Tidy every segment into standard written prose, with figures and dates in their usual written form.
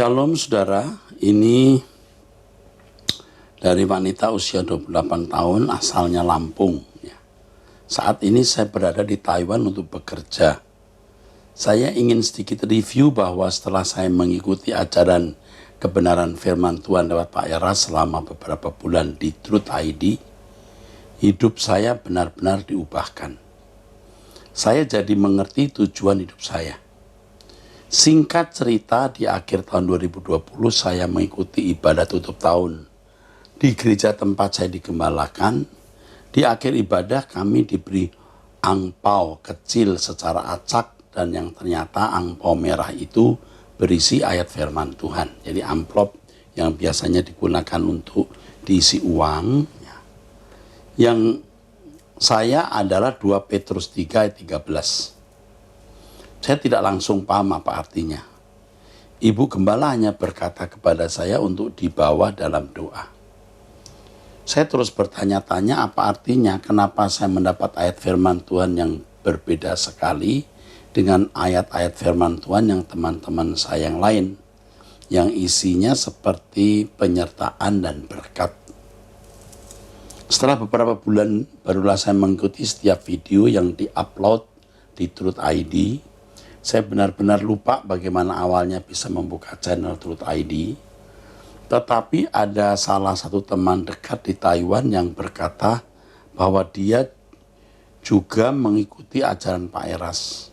Shalom saudara, ini dari wanita usia 28 tahun asalnya Lampung. Saat ini saya berada di Taiwan untuk bekerja. Saya ingin sedikit review bahwa setelah saya mengikuti ajaran kebenaran firman Tuhan lewat Pak Eras selama beberapa bulan di Truth ID, hidup saya benar-benar diubahkan. Saya jadi mengerti tujuan hidup saya. Singkat cerita, di akhir tahun 2020 saya mengikuti ibadah tutup tahun di gereja tempat saya digembalakan. Di akhir ibadah kami diberi angpau kecil secara acak, dan yang ternyata angpau merah itu berisi ayat firman Tuhan. Jadi amplop yang biasanya digunakan untuk diisi uang. Yang saya adalah 2 Petrus 3 ayat 13. Saya tidak langsung paham apa artinya. Ibu gembala hanya berkata kepada saya untuk dibawa dalam doa. Saya terus bertanya-tanya apa artinya, kenapa saya mendapat ayat firman Tuhan yang berbeda sekali dengan ayat-ayat firman Tuhan yang teman-teman saya yang lain, yang isinya seperti penyertaan dan berkat. Setelah beberapa bulan, barulah saya mengikuti setiap video yang di-upload di Truth ID. Saya benar-benar lupa bagaimana awalnya bisa membuka channel Truth ID. Tetapi ada salah satu teman dekat di Taiwan yang berkata bahwa dia juga mengikuti ajaran Pak Eras.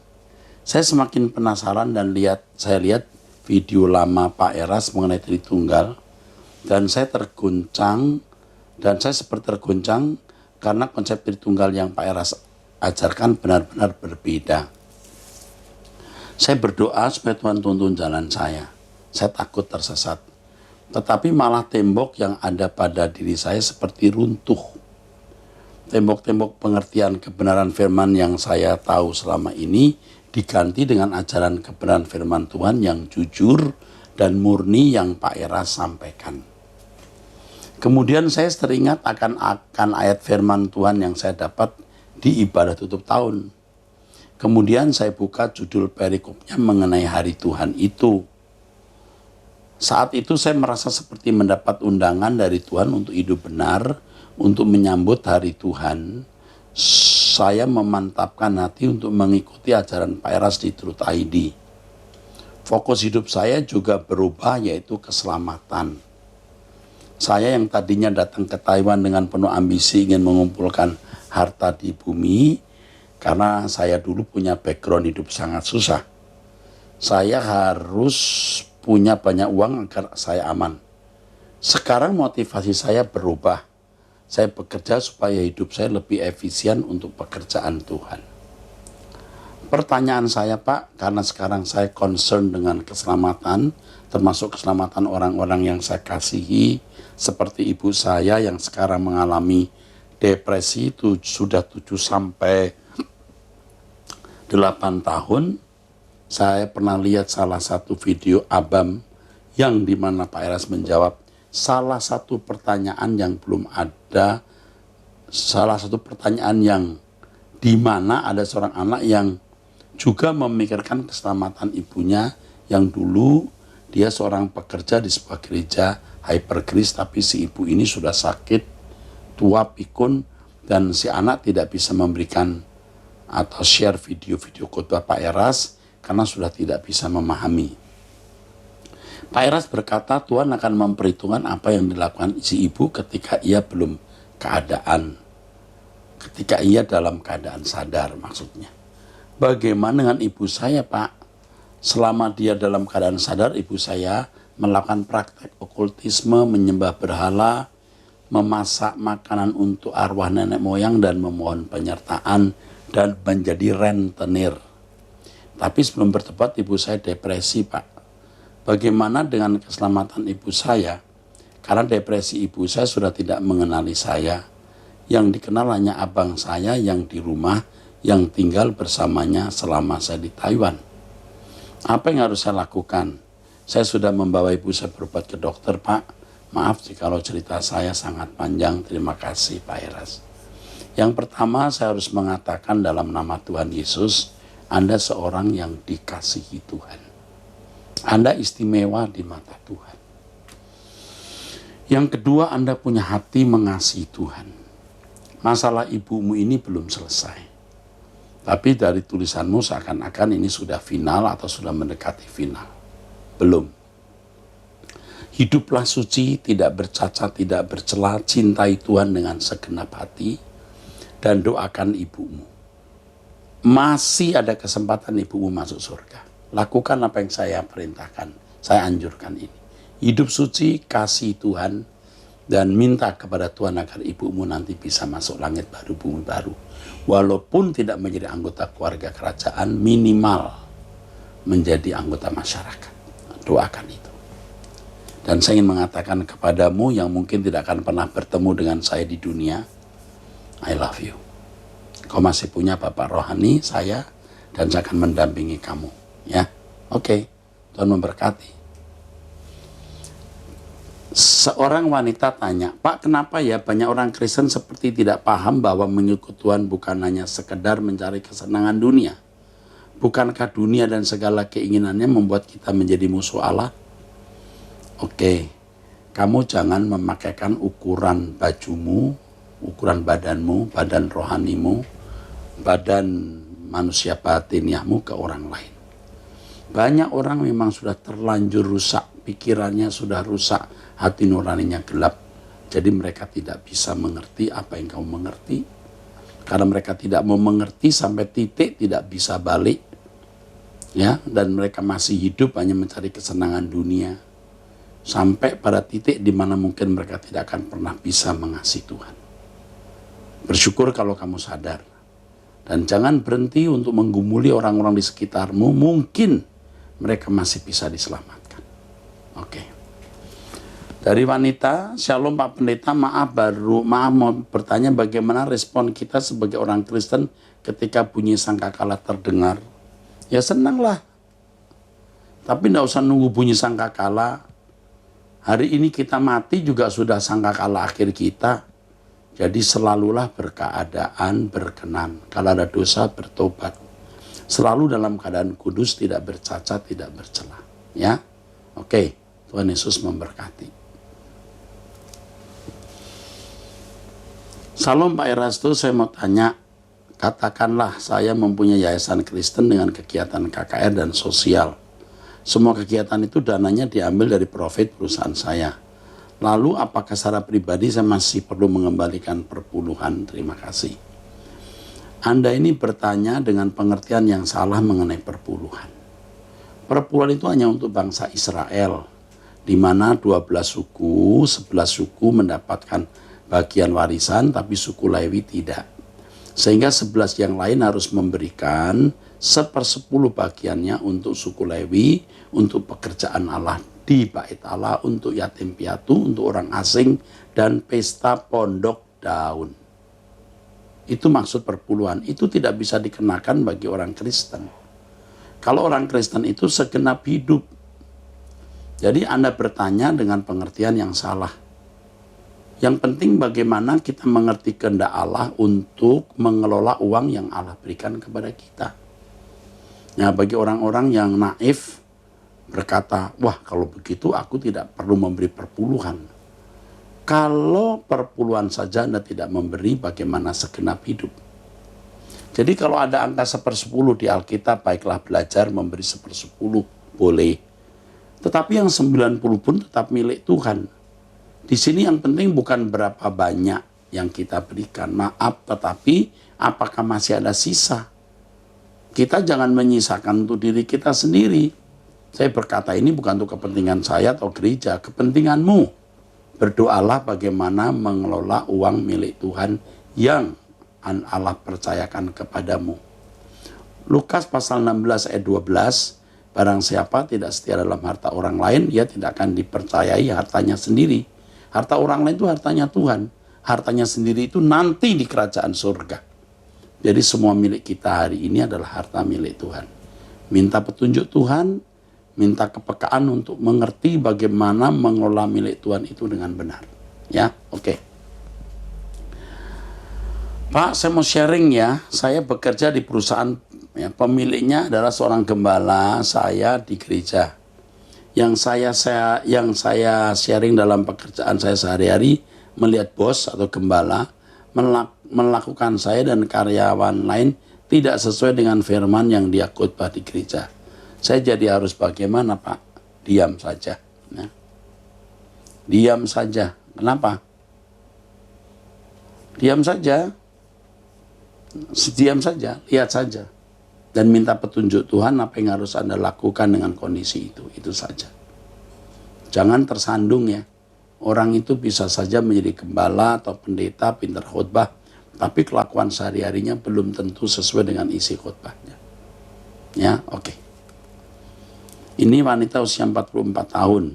Saya semakin penasaran dan saya lihat video lama Pak Eras mengenai Tritunggal. Dan saya terguncang, dan saya seperti terguncang karena konsep Tritunggal yang Pak Eras ajarkan benar-benar berbeda. Saya berdoa supaya Tuhan tuntun jalan saya. Saya takut tersesat. Tetapi malah tembok yang ada pada diri saya seperti runtuh. Tembok-tembok pengertian kebenaran firman yang saya tahu selama ini diganti dengan ajaran kebenaran firman Tuhan yang jujur dan murni yang Pak Eras sampaikan. Kemudian saya teringat akan ayat firman Tuhan yang saya dapat di ibadah tutup tahun. Kemudian saya buka judul perikopnya mengenai hari Tuhan itu. Saat itu saya merasa seperti mendapat undangan dari Tuhan untuk hidup benar, untuk menyambut hari Tuhan. Saya memantapkan hati untuk mengikuti ajaran Pak Eras di Truth ID. Fokus hidup saya juga berubah, yaitu keselamatan. Saya yang tadinya datang ke Taiwan dengan penuh ambisi ingin mengumpulkan harta di bumi, karena saya dulu punya background hidup sangat susah. Saya harus punya banyak uang agar saya aman. Sekarang motivasi saya berubah. Saya bekerja supaya hidup saya lebih efisien untuk pekerjaan Tuhan. Pertanyaan saya, Pak, karena sekarang saya concern dengan keselamatan, termasuk keselamatan orang-orang yang saya kasihi, seperti ibu saya yang sekarang mengalami depresi itu sudah 7 sampai 8 tahun. Saya pernah lihat salah satu video Abam yang dimana Pak Eras menjawab salah satu pertanyaan yang belum ada, salah satu pertanyaan yang dimana ada seorang anak yang juga memikirkan keselamatan ibunya yang dulu dia seorang pekerja di sebuah gereja hyper grace, tapi si ibu ini sudah sakit, tua pikun, dan si anak tidak bisa memberikan atau share video-video khotbah Pak Eras karena sudah tidak bisa memahami. Pak Eras berkata Tuhan akan memperhitungkan apa yang dilakukan si ibu ketika ia belum ketika ia dalam keadaan sadar, maksudnya. Bagaimana dengan ibu saya, Pak? Selama dia dalam keadaan sadar, ibu saya melakukan praktek okultisme, menyembah berhala, memasak makanan untuk arwah nenek moyang dan memohon penyertaan dan menjadi rentenir. Tapi sebelum bertobat ibu saya depresi, Pak. Bagaimana dengan keselamatan ibu saya? Karena depresi ibu saya sudah tidak mengenali saya. Yang dikenal hanya abang saya yang di rumah, yang tinggal bersamanya selama saya di Taiwan. Apa yang harus saya lakukan? Saya sudah membawa ibu saya berobat ke dokter, Pak. Maaf jikalau cerita saya sangat panjang. Terima kasih, Pak Eras. Yang pertama, saya harus mengatakan dalam nama Tuhan Yesus, Anda seorang yang dikasihi Tuhan. Anda istimewa di mata Tuhan. Yang kedua, Anda punya hati mengasihi Tuhan. Masalah ibumu ini belum selesai. Tapi dari tulisanmu seakan-akan ini sudah final atau sudah mendekati final. Belum. Hiduplah suci, tidak bercacat, tidak bercela, cintai Tuhan dengan segenap hati, dan doakan ibumu. Masih ada kesempatan ibumu masuk surga. Lakukan apa yang saya perintahkan, saya anjurkan ini. Hidup suci, kasih Tuhan, dan minta kepada Tuhan agar ibumu nanti bisa masuk langit baru, bumi baru. Walaupun tidak menjadi anggota keluarga kerajaan, minimal menjadi anggota masyarakat. Doakan itu. Dan saya ingin mengatakan kepadamu yang mungkin tidak akan pernah bertemu dengan saya di dunia, I love you. Kau masih punya Bapak rohani, saya, dan saya akan mendampingi kamu. Ya, oke. Tuhan memberkati. Seorang wanita tanya, Pak, kenapa ya banyak orang Kristen seperti tidak paham bahwa mengikut Tuhan bukan hanya sekedar mencari kesenangan dunia? Bukankah dunia dan segala keinginannya membuat kita menjadi musuh Allah? Oke, kamu jangan memakaikan ukuran bajumu, ukuran badanmu, badan rohanimu, badan manusia batiniahmu ke orang lain. Banyak orang memang sudah terlanjur rusak, pikirannya sudah rusak, hati nuraninya gelap. Jadi mereka tidak bisa mengerti apa yang kamu mengerti. Karena mereka tidak mau mengerti sampai titik tidak bisa balik. Ya, dan mereka masih hidup hanya mencari kesenangan dunia. Sampai pada titik di mana mungkin mereka tidak akan pernah bisa mengasihi Tuhan. Bersyukur kalau kamu sadar. Dan jangan berhenti untuk menggumuli orang-orang di sekitarmu. Mungkin mereka masih bisa diselamatkan. Oke. Dari wanita, Shalom Pak Pendeta, maaf mau bertanya bagaimana respon kita sebagai orang Kristen ketika bunyi sangkakala terdengar. Ya senanglah. Tapi tidak usah nunggu bunyi sangkakala. Hari ini kita mati juga sudah sangkakala akhir kita. Jadi selalulah berkeadaan berkenan. Kalau ada dosa bertobat. Selalu dalam keadaan kudus, tidak bercacat, tidak bercela. Ya, oke. Tuhan Yesus memberkati. Salam Pak Erasto, saya mau tanya. Katakanlah saya mempunyai yayasan Kristen dengan kegiatan KKR dan sosial. Semua kegiatan itu dananya diambil dari profit perusahaan saya. Lalu apakah secara pribadi saya masih perlu mengembalikan perpuluhan? Terima kasih. Anda ini bertanya dengan pengertian yang salah mengenai perpuluhan. Perpuluhan itu hanya untuk bangsa Israel, di mana 12 suku, 11 suku mendapatkan bagian warisan, tapi suku Lewi tidak. Sehingga 11 yang lain harus memberikan 1/10 bagiannya untuk suku Lewi, untuk pekerjaan Allah di bait Allah, untuk yatim piatu, untuk orang asing, dan pesta pondok daun. Itu maksud perpuluhan. Itu tidak bisa dikenakan bagi orang Kristen. Kalau orang Kristen itu segenap hidup. Jadi Anda bertanya dengan pengertian yang salah. Yang penting bagaimana kita mengerti kehendak Allah untuk mengelola uang yang Allah berikan kepada kita. Nah, bagi orang-orang yang naif berkata, wah kalau begitu aku tidak perlu memberi perpuluhan. Kalau perpuluhan saja Anda tidak memberi, bagaimana segenap hidup? Jadi kalau ada angka 1/10 di Alkitab, baiklah belajar memberi 1/10, boleh. Tetapi yang 90 pun tetap milik Tuhan. Di sini yang penting bukan berapa banyak yang kita berikan, maaf, tetapi apakah masih ada sisa? Kita jangan menyisakan untuk diri kita sendiri. Saya berkata ini bukan untuk kepentingan saya atau gereja, kepentinganmu. Berdoalah bagaimana mengelola uang milik Tuhan yang Allah percayakan kepadamu. Lukas pasal 16 ayat 12, barang siapa tidak setia dalam harta orang lain, ia tidak akan dipercayai hartanya sendiri. Harta orang lain itu hartanya Tuhan. Hartanya sendiri itu nanti di kerajaan surga. Jadi semua milik kita hari ini adalah harta milik Tuhan. Minta petunjuk Tuhan, minta kepekaan untuk mengerti bagaimana mengelola milik Tuhan itu dengan benar. Ya, oke. Pak, saya mau sharing ya. Saya bekerja di perusahaan, ya, pemiliknya adalah seorang gembala saya di gereja. yang saya sharing dalam pekerjaan saya sehari-hari, melihat bos atau gembala melakukan saya dan karyawan lain tidak sesuai dengan firman yang dia khotbah di gereja. Saya jadi harus bagaimana, Pak? Diam saja. Ya. Diam saja. Kenapa? Diam saja. Diam saja, lihat saja. Dan minta petunjuk Tuhan apa yang harus Anda lakukan dengan kondisi itu. Itu saja. Jangan tersandung ya. Orang itu bisa saja menjadi gembala atau pendeta, pintar khotbah, tapi kelakuan sehari-harinya belum tentu sesuai dengan isi khotbahnya. Ya, oke. Ini wanita usia 44 tahun.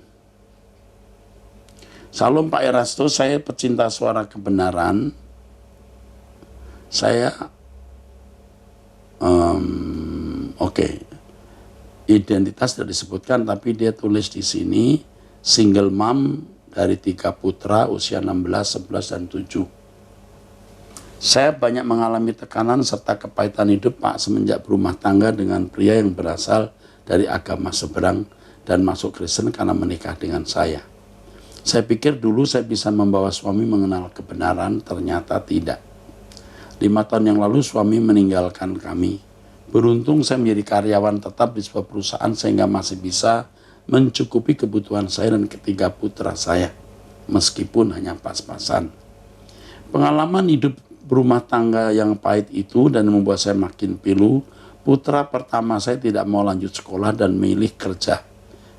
Salam Pak Erastus, saya pecinta suara kebenaran. Saya, oke. Identitas sudah disebutkan, tapi dia tulis di sini, single mom dari 3 putra usia 16, 11, dan 7. Saya banyak mengalami tekanan serta kepahitan hidup Pak semenjak berumah tangga dengan pria yang berasal dari agama seberang dan masuk Kristen karena menikah dengan saya. Saya pikir dulu saya bisa membawa suami mengenal kebenaran, ternyata tidak. 5 tahun yang lalu suami meninggalkan kami. Beruntung saya menjadi karyawan tetap di sebuah perusahaan sehingga masih bisa mencukupi kebutuhan saya dan ketiga putra saya, meskipun hanya pas-pasan. Pengalaman hidup berumah tangga yang pahit itu dan membuat saya makin pilu. Putra pertama saya tidak mau lanjut sekolah dan memilih kerja.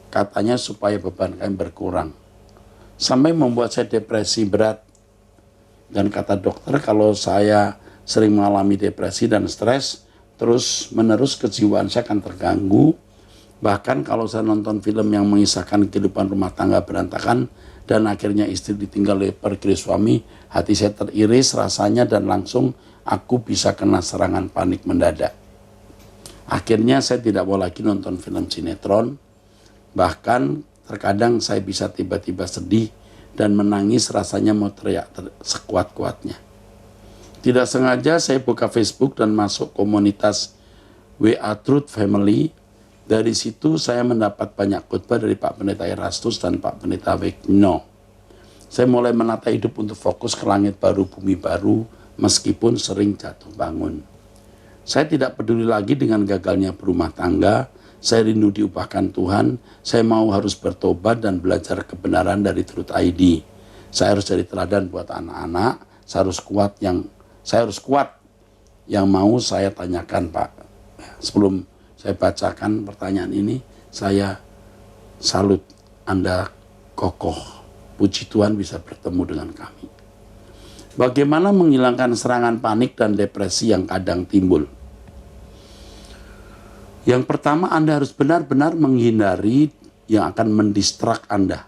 Katanya supaya beban kami berkurang. Sampai membuat saya depresi berat. Dan kata dokter kalau saya sering mengalami depresi dan stres, terus menerus kejiwaan saya akan terganggu. Bahkan kalau saya nonton film yang mengisahkan kehidupan rumah tangga berantakan dan akhirnya istri ditinggal pergi suami, hati saya teriris rasanya dan langsung aku bisa kena serangan panik mendadak. Akhirnya saya tidak mau lagi nonton film sinetron. Bahkan terkadang saya bisa tiba-tiba sedih dan menangis rasanya mau teriak sekuat-kuatnya. Tidak sengaja saya buka Facebook dan masuk komunitas WA Truth Family. Dari situ saya mendapat banyak khotbah dari Pak Pendeta Erastus dan Pak Pendeta Wegno. Saya mulai menata hidup untuk fokus ke langit baru, bumi baru, meskipun sering jatuh bangun. Saya tidak peduli lagi dengan gagalnya berumah tangga. Saya rindu diubahkan Tuhan. Saya mau harus bertobat dan belajar kebenaran dari Truth ID. Saya harus jadi teladan buat anak-anak. Saya harus kuat yang mau saya tanyakan, Pak. Sebelum saya bacakan pertanyaan ini, saya salut Anda kokoh. Puji Tuhan bisa bertemu dengan kami. Bagaimana menghilangkan serangan panik dan depresi yang kadang timbul? Yang pertama, Anda harus benar-benar menghindari yang akan mendistrak Anda,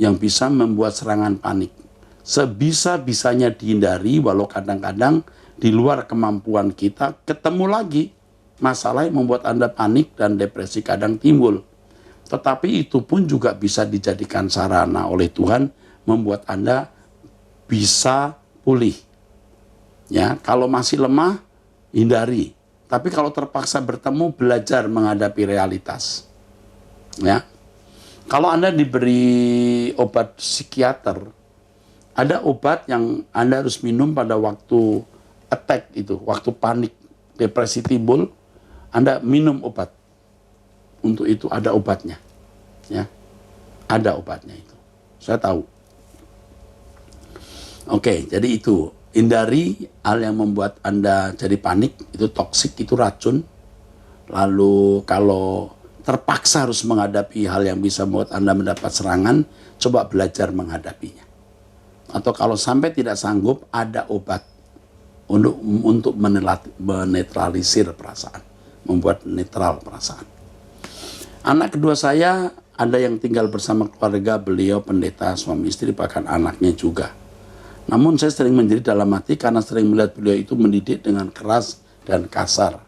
yang bisa membuat serangan panik. Sebisa-bisanya dihindari, walau kadang-kadang di luar kemampuan kita, ketemu lagi masalah yang membuat Anda panik dan depresi kadang timbul. Tetapi itu pun juga bisa dijadikan sarana oleh Tuhan membuat Anda bisa pulih. Ya, kalau masih lemah, hindari. Tapi kalau terpaksa bertemu, belajar menghadapi realitas. Ya. Kalau Anda diberi obat psikiater, ada obat yang Anda harus minum pada waktu attack itu, waktu panik, depresi timbul, Anda minum obat. Untuk itu ada obatnya. Ya. Ada obatnya itu. Saya tahu. Oke, jadi itu. Hindari hal yang membuat Anda jadi panik, itu toksik, itu racun. Lalu kalau terpaksa harus menghadapi hal yang bisa membuat Anda mendapat serangan, coba belajar menghadapinya. Atau kalau sampai tidak sanggup, ada obat untuk menetralisir perasaan, membuat netral perasaan. Anak kedua saya, ada yang tinggal bersama keluarga, beliau pendeta, suami istri, bahkan anaknya juga. Namun saya sering menjerit dalam hati karena sering melihat beliau itu mendidik dengan keras dan kasar.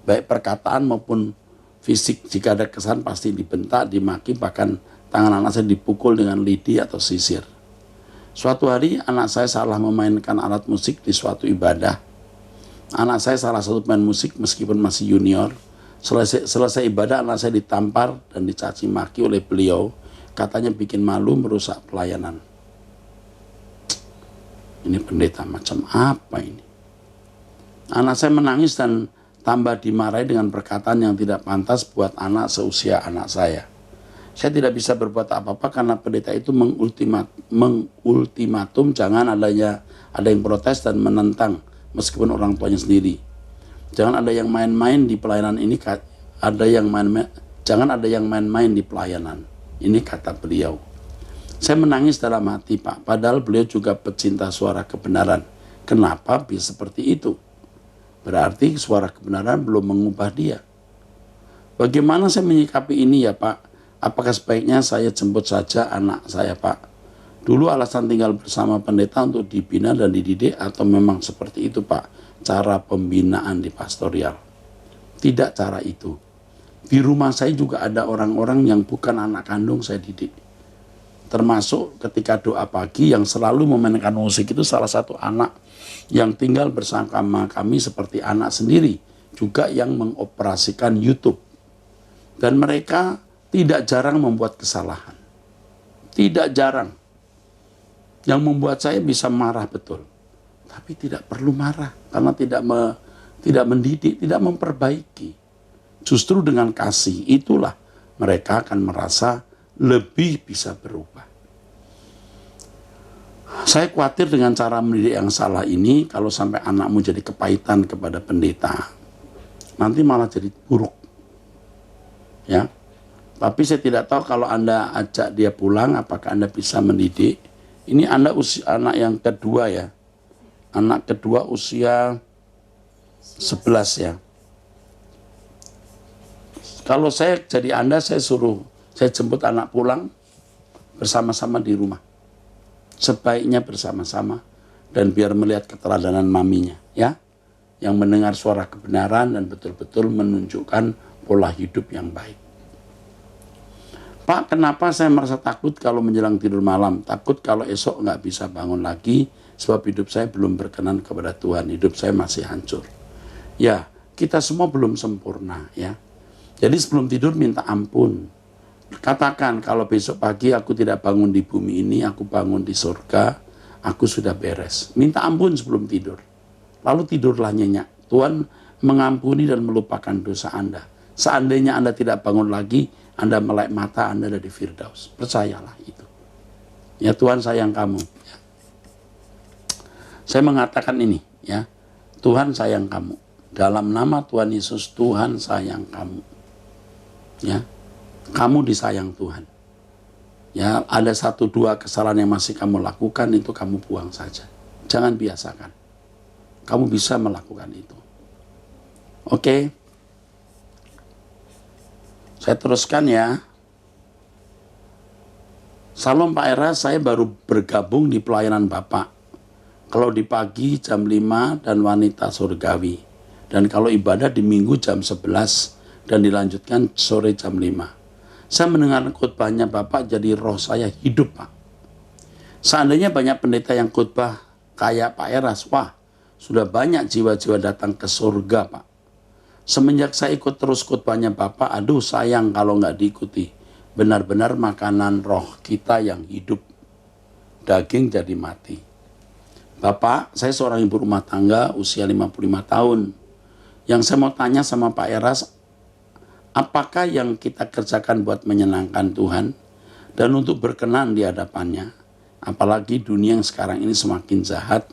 Baik perkataan maupun fisik, jika ada kesan pasti dibentak, dimaki, bahkan tangan anak saya dipukul dengan lidi atau sisir. Suatu hari anak saya salah memainkan alat musik di suatu ibadah. Anak saya salah satu pemain musik meskipun masih junior. Selesai ibadah, anak saya ditampar dan dicaci maki oleh beliau. Katanya bikin malu, merusak pelayanan. Ini pendeta macam apa ini? Anak saya menangis dan tambah dimarahi dengan perkataan yang tidak pantas buat anak seusia anak saya. Saya tidak bisa berbuat apa-apa karena pendeta itu mengultimatum jangan ada yang protes dan menentang meskipun orang tuanya sendiri. Jangan ada yang main-main di pelayanan ini, jangan ada yang main-main di pelayanan. Ini kata beliau. Saya menangis dalam hati, Pak, padahal beliau juga pecinta suara kebenaran. Kenapa bisa seperti itu? Berarti suara kebenaran belum mengubah dia. Bagaimana saya menyikapi ini ya, Pak? Apakah sebaiknya saya jemput saja anak saya, Pak? Dulu alasan tinggal bersama pendeta untuk dibina dan dididik, atau memang seperti itu, Pak, cara pembinaan di pastoral? Tidak cara itu. Di rumah saya juga ada orang-orang yang bukan anak kandung saya didik. Termasuk ketika doa pagi yang selalu memainkan musik itu salah satu anak yang tinggal bersama kami seperti anak sendiri, juga yang mengoperasikan YouTube. Dan mereka tidak jarang membuat kesalahan. Tidak jarang. Yang membuat saya bisa marah betul. Tapi tidak perlu marah karena tidak mendidik, tidak memperbaiki. Justru dengan kasih itulah mereka akan merasa lebih bisa berubah. Saya khawatir dengan cara mendidik yang salah ini, kalau sampai anakmu jadi kepahitan kepada pendeta, nanti malah jadi buruk. Ya. Tapi saya tidak tahu kalau Anda ajak dia pulang, apakah Anda bisa mendidik. Ini Anda anak yang kedua ya. Anak kedua usia 11 ya. Kalau saya jadi Anda, saya jemput anak pulang bersama-sama di rumah. Sebaiknya bersama-sama dan biar melihat keteladanan maminya ya. Yang mendengar suara kebenaran dan betul-betul menunjukkan pola hidup yang baik. Pak, kenapa saya merasa takut kalau menjelang tidur malam? Takut kalau esok nggak bisa bangun lagi sebab hidup saya belum berkenan kepada Tuhan. Hidup saya masih hancur. Ya, kita semua belum sempurna ya. Jadi sebelum tidur minta ampun. Katakan kalau besok pagi aku tidak bangun di bumi ini, aku bangun di surga, aku sudah beres. Minta ampun sebelum tidur. Lalu tidurlah nyenyak. Tuhan mengampuni dan melupakan dosa Anda. Seandainya Anda tidak bangun lagi, Anda melek mata, Anda ada di Firdaus. Percayalah itu. Ya, Tuhan sayang kamu. Ya. Saya mengatakan ini, ya. Tuhan sayang kamu. Dalam nama Tuhan Yesus, Tuhan sayang kamu. Ya. Kamu disayang Tuhan. Ya, ada 1-2 kesalahan yang masih kamu lakukan, itu kamu buang saja. Jangan biasakan. Kamu bisa melakukan itu. Oke. Saya teruskan ya. Salam Pak Era, saya baru bergabung di pelayanan Bapak. Kalau di pagi jam 5 dan wanita surgawi. Dan kalau ibadah di minggu jam 11 dan dilanjutkan sore jam 5. Saya mendengar khotbahnya Bapak, jadi roh saya hidup, Pak. Seandainya banyak pendeta yang khotbah kayak Pak Eras, wah, sudah banyak jiwa-jiwa datang ke surga, Pak. Semenjak saya ikut terus khotbahnya Bapak, aduh sayang kalau nggak diikuti. Benar-benar makanan roh kita yang hidup. Daging jadi mati. Bapak, saya seorang ibu rumah tangga usia 55 tahun. Yang saya mau tanya sama Pak Eras, apakah yang kita kerjakan buat menyenangkan Tuhan dan untuk berkenan di hadapannya? Apalagi dunia yang sekarang ini semakin jahat,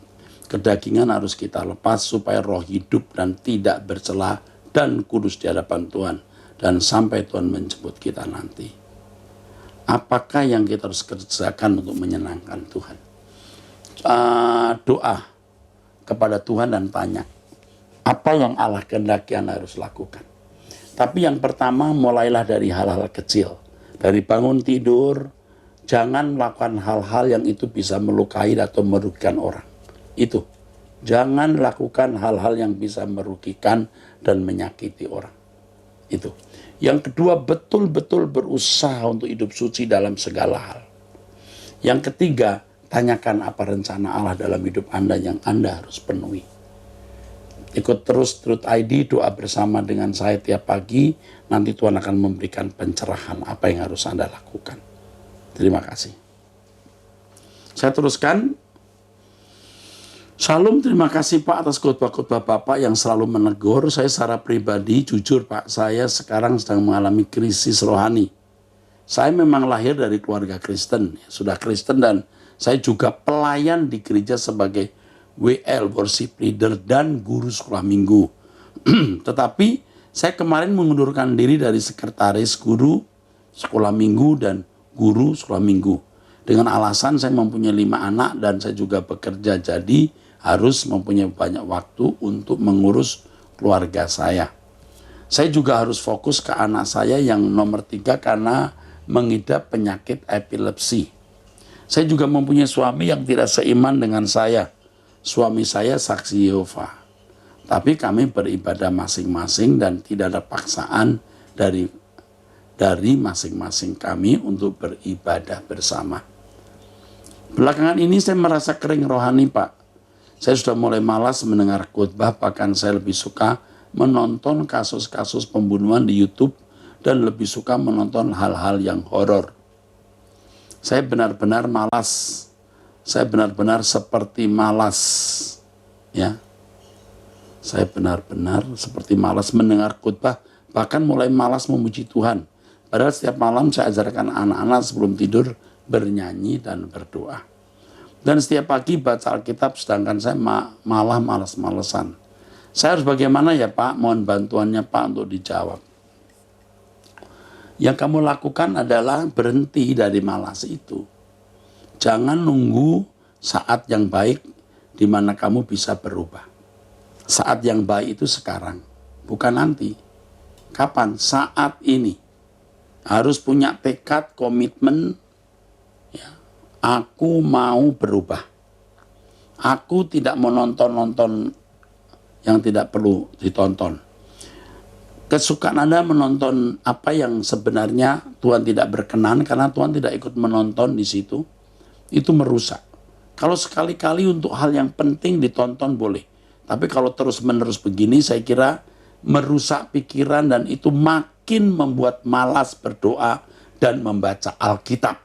kedagingan harus kita lepas supaya roh hidup dan tidak bercela dan kudus di hadapan Tuhan. Dan sampai Tuhan menjemput kita nanti. Apakah yang kita harus kerjakan untuk menyenangkan Tuhan? Doa kepada Tuhan dan tanya, apa yang Allah kehendaki Anda harus lakukan? Tapi yang pertama, mulailah dari hal-hal kecil. Dari bangun tidur, jangan melakukan hal-hal yang itu bisa melukai atau merugikan orang. Itu. Jangan lakukan hal-hal yang bisa merugikan dan menyakiti orang. Itu. Yang kedua, betul-betul berusaha untuk hidup suci dalam segala hal. Yang ketiga, tanyakan apa rencana Allah dalam hidup Anda yang Anda harus penuhi. Ikut terus Truth ID, doa bersama dengan saya tiap pagi. Nanti Tuhan akan memberikan pencerahan apa yang harus Anda lakukan. Terima kasih. Saya teruskan. Shalom, terima kasih Pak atas khotbah-khotbah Bapak yang selalu menegur. Saya secara pribadi, jujur Pak, saya sekarang sedang mengalami krisis rohani. Saya memang lahir dari keluarga Kristen, sudah Kristen, dan saya juga pelayan di gereja sebagai WL, worship leader, dan guru sekolah minggu. Tetapi saya kemarin mengundurkan diri dari sekretaris guru sekolah minggu dan guru sekolah minggu. Dengan alasan saya mempunyai 5 anak dan saya juga bekerja, jadi harus mempunyai banyak waktu untuk mengurus keluarga saya. Saya juga harus fokus ke anak saya yang nomor 3 karena mengidap penyakit epilepsi. Saya juga mempunyai suami yang tidak seiman dengan saya. Suami saya saksi Yehova. Tapi kami beribadah masing-masing dan tidak ada paksaan dari masing-masing kami untuk beribadah bersama. Belakangan ini saya merasa kering rohani Pak. Saya sudah mulai malas mendengar khotbah, bahkan saya lebih suka menonton kasus-kasus pembunuhan di YouTube dan lebih suka menonton hal-hal yang horor. Saya benar-benar malas. Saya benar-benar seperti malas. Ya. Saya benar-benar seperti malas mendengar khotbah, bahkan mulai malas memuji Tuhan. Padahal setiap malam saya ajarkan anak-anak sebelum tidur bernyanyi dan berdoa. Dan setiap pagi baca Alkitab, sedangkan saya malah malas-malesan. Saya harus bagaimana ya Pak? Mohon bantuannya Pak untuk dijawab. Yang kamu lakukan adalah berhenti dari malas itu. Jangan nunggu saat yang baik di mana kamu bisa berubah. Saat yang baik itu sekarang, bukan nanti. Kapan? Saat ini. Harus punya tekad, komitmen. Ya, aku mau berubah. Aku tidak menonton-nonton yang tidak perlu ditonton. Kesukaan Anda menonton apa yang sebenarnya Tuhan tidak berkenan karena Tuhan tidak ikut menonton di situ, itu merusak. Kalau sekali-kali untuk hal yang penting ditonton boleh. Tapi kalau terus-menerus begini saya kira merusak pikiran dan itu makin membuat malas berdoa dan membaca Alkitab.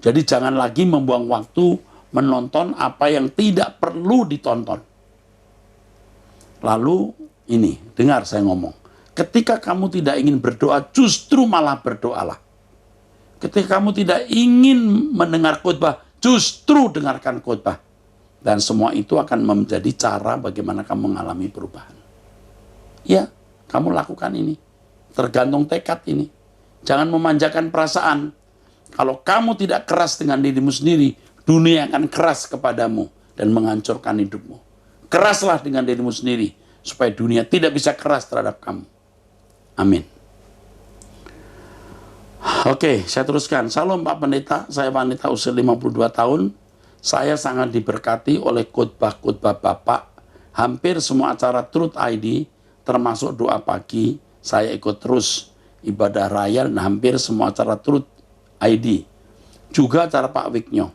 Jadi jangan lagi membuang waktu menonton apa yang tidak perlu ditonton. Lalu ini, dengar saya ngomong. Ketika kamu tidak ingin berdoa, justru malah berdoalah. Ketika kamu tidak ingin mendengar khotbah, justru dengarkan khotbah. Dan semua itu akan menjadi cara bagaimana kamu mengalami perubahan. Ya, kamu lakukan ini. Tergantung tekad ini. Jangan memanjakan perasaan. Kalau kamu tidak keras dengan dirimu sendiri, dunia akan keras kepadamu dan menghancurkan hidupmu. Keraslah dengan dirimu sendiri, supaya dunia tidak bisa keras terhadap kamu. Amin. Oke, saya teruskan. Salam Pak Pendeta, saya wanita usia 52 tahun. Saya sangat diberkati oleh khotbah-khotbah Bapak. Hampir semua acara Truth ID, termasuk doa pagi, saya ikut terus. Ibadah raya dan hampir semua acara Truth ID. Juga acara Pak Wiknyo.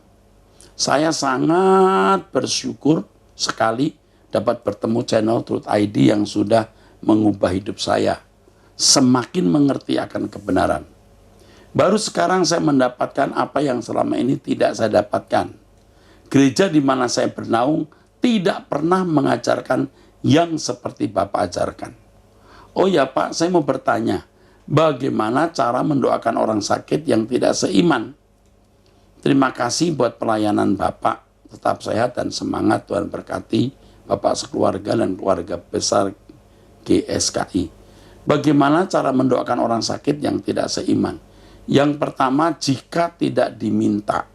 Saya sangat bersyukur sekali dapat bertemu channel Truth ID yang sudah mengubah hidup saya. Semakin mengerti akan kebenaran. Baru sekarang saya mendapatkan apa yang selama ini tidak saya dapatkan. Gereja di mana saya bernaung tidak pernah mengajarkan yang seperti Bapak ajarkan. Oh ya Pak, saya mau bertanya, bagaimana cara mendoakan orang sakit yang tidak seiman? Terima kasih buat pelayanan Bapak. Tetap sehat dan semangat, Tuhan berkati Bapak sekeluarga dan keluarga besar GSKI. Bagaimana cara mendoakan orang sakit yang tidak seiman? Yang pertama, jika tidak diminta,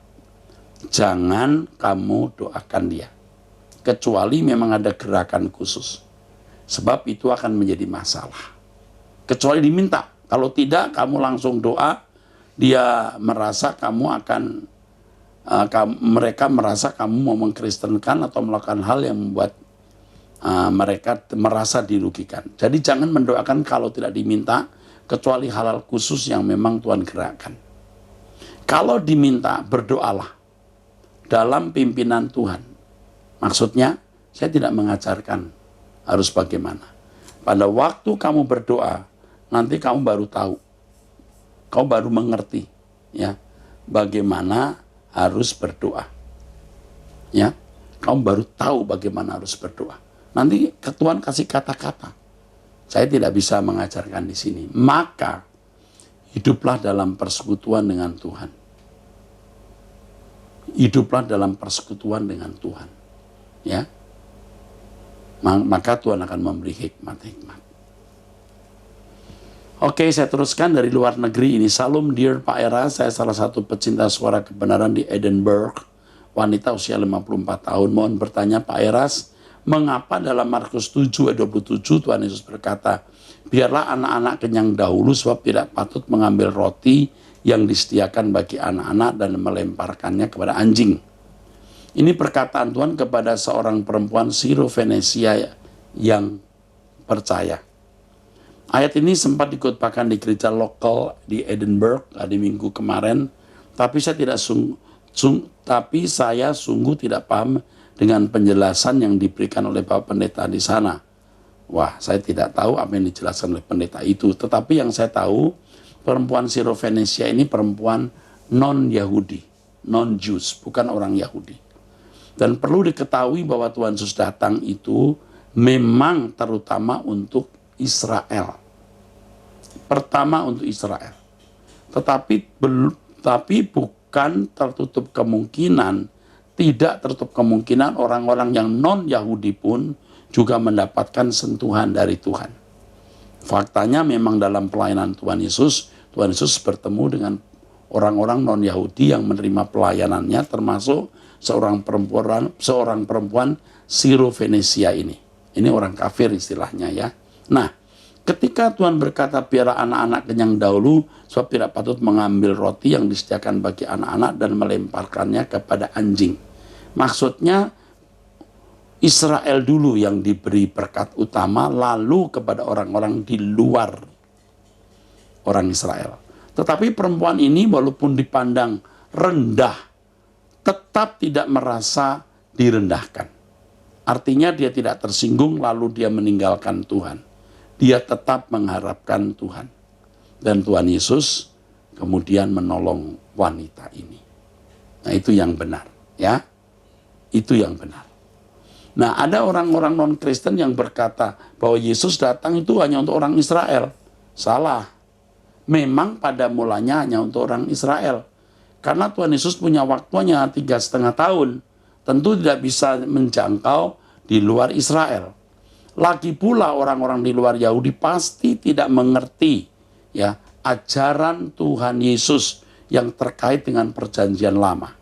jangan kamu doakan dia. Kecuali memang ada gerakan khusus. Sebab itu akan menjadi masalah. Kecuali diminta. Kalau tidak, kamu langsung doa, dia merasa kamu akan, mereka merasa kamu mau mengkristenkan atau melakukan hal yang membuat mereka merasa dirugikan. Jadi jangan mendoakan kalau tidak diminta, kecuali hal-hal khusus yang memang Tuhan gerakkan. Kalau diminta, berdoalah dalam pimpinan Tuhan. Maksudnya, saya tidak mengajarkan harus bagaimana. Pada waktu kamu berdoa, nanti kamu baru tahu, kamu baru mengerti, ya, bagaimana harus berdoa. Ya, kamu baru tahu bagaimana harus berdoa. Nanti Tuhan kasih kata-kata. Saya tidak bisa mengajarkan di sini. Maka hiduplah dalam persekutuan dengan Tuhan. Hiduplah dalam persekutuan dengan Tuhan. Ya. Maka Tuhan akan memberi hikmat-hikmat. Oke, saya teruskan dari luar negeri ini. Salam dear Pak Era, saya salah satu pecinta suara kebenaran di Edinburgh. Wanita usia 54 tahun. Mohon bertanya Pak Eras, mengapa dalam Markus 7 ayat 27 Tuhan Yesus berkata, biarlah anak-anak kenyang dahulu sebab tidak patut mengambil roti yang disediakan bagi anak-anak dan melemparkannya kepada anjing. Ini perkataan Tuhan kepada seorang perempuan Siro-Venesia yang percaya. Ayat ini sempat dikutbahkan di gereja lokal di Edinburgh di minggu kemarin, tapi saya sungguh tidak paham dengan penjelasan yang diberikan oleh Bapak Pendeta di sana. Wah, saya tidak tahu apa yang dijelaskan oleh pendeta itu. Tetapi yang saya tahu, perempuan Siro-Venesia ini perempuan non-Yahudi, non-Jews, bukan orang Yahudi. Dan perlu diketahui bahwa Tuhan Yesus datang itu memang terutama untuk Israel. Pertama untuk Israel. Tetapi bukan tertutup kemungkinan, tidak tertutup kemungkinan orang-orang yang non-Yahudi pun juga mendapatkan sentuhan dari Tuhan. Faktanya memang dalam pelayanan Tuhan Yesus bertemu dengan orang-orang non-Yahudi yang menerima pelayanannya, termasuk seorang perempuan Siro-Venesia ini. Ini orang kafir istilahnya ya. Nah, ketika Tuhan berkata biarlah anak-anak kenyang dahulu sebab tidak patut mengambil roti yang disediakan bagi anak-anak dan melemparkannya kepada anjing. Maksudnya Israel dulu yang diberi berkat utama, lalu kepada orang-orang di luar orang Israel. Tetapi perempuan ini walaupun dipandang rendah, tetap tidak merasa direndahkan. Artinya dia tidak tersinggung lalu dia meninggalkan Tuhan. Dia tetap mengharapkan Tuhan. Dan Tuhan Yesus kemudian menolong wanita ini. Nah, itu yang benar, ya. Itu yang benar. Nah, ada orang-orang non-Kristen yang berkata bahwa Yesus datang itu hanya untuk orang Israel. Salah. Memang pada mulanya hanya untuk orang Israel. Karena Tuhan Yesus punya waktunya 3,5 tahun. Tentu tidak bisa menjangkau di luar Israel. Lagi pula orang-orang di luar Yahudi pasti tidak mengerti ya ajaran Tuhan Yesus yang terkait dengan perjanjian lama.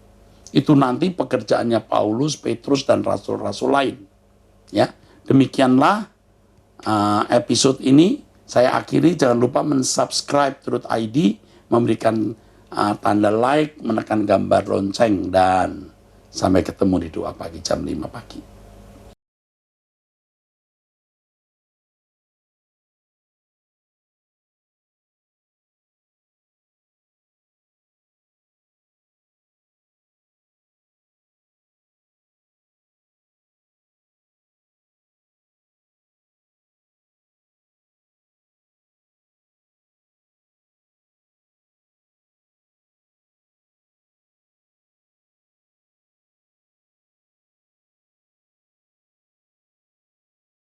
Itu nanti pekerjaannya Paulus, Petrus, dan rasul-rasul lain. Ya, demikianlah episode ini. Saya akhiri, jangan lupa mensubscribe Truth ID, memberikan tanda like, menekan gambar lonceng, dan sampai ketemu di doa pagi jam 5 pagi.